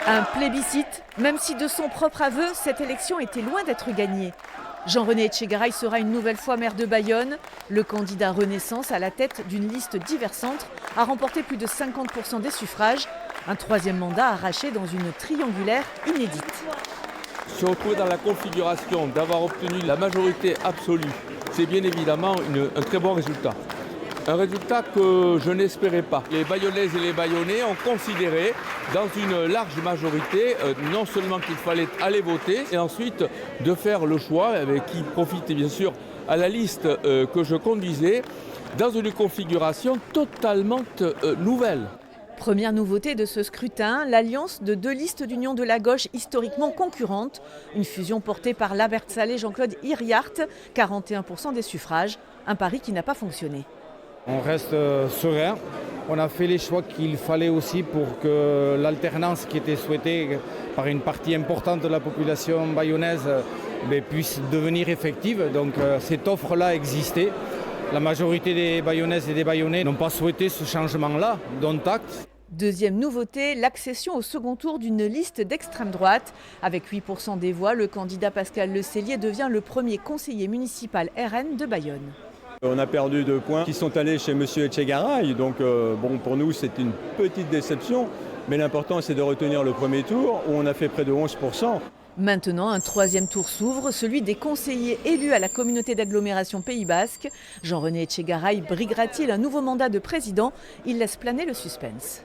Un plébiscite, même si de son propre aveu, cette élection était loin d'être gagnée. Jean-René Etchegaray sera une nouvelle fois maire de Bayonne. Le candidat Renaissance, à la tête d'une liste diversante, a remporté plus de 50% des suffrages. Un troisième mandat arraché dans une triangulaire inédite. Se retrouver dans la configuration d'avoir obtenu la majorité absolue, c'est bien évidemment un très bon résultat. Un résultat que je n'espérais pas. Les Bayonnaises et les Bayonnais ont considéré, dans une large majorité, non seulement qu'il fallait aller voter, et ensuite de faire le choix, qui profite bien sûr à la liste que je conduisais, dans une configuration totalement nouvelle. Première nouveauté de ce scrutin, l'alliance de deux listes d'union de la gauche historiquement concurrentes. Une fusion portée par l'Albert Salé Jean-Claude Hiriart, 41% des suffrages. Un pari qui n'a pas fonctionné. On reste serein. On a fait les choix qu'il fallait aussi pour que l'alternance qui était souhaitée par une partie importante de la population bayonnaise puisse devenir effective. Donc cette offre-là existait. La majorité des Bayonnaises et des Bayonnais n'ont pas souhaité ce changement-là, dont acte. Deuxième nouveauté, l'accession au second tour d'une liste d'extrême droite. Avec 8% des voix, le candidat Pascal Le Cellier devient le premier conseiller municipal RN de Bayonne. On a perdu 2 points qui sont allés chez M. Etchegaray, donc pour nous c'est une petite déception, mais l'important c'est de retenir le premier tour où on a fait près de 11%. Maintenant, un troisième tour s'ouvre, celui des conseillers élus à la communauté d'agglomération Pays Basque. Jean-René Etchegaray briguera-t-il un nouveau mandat de président? Il laisse planer le suspense.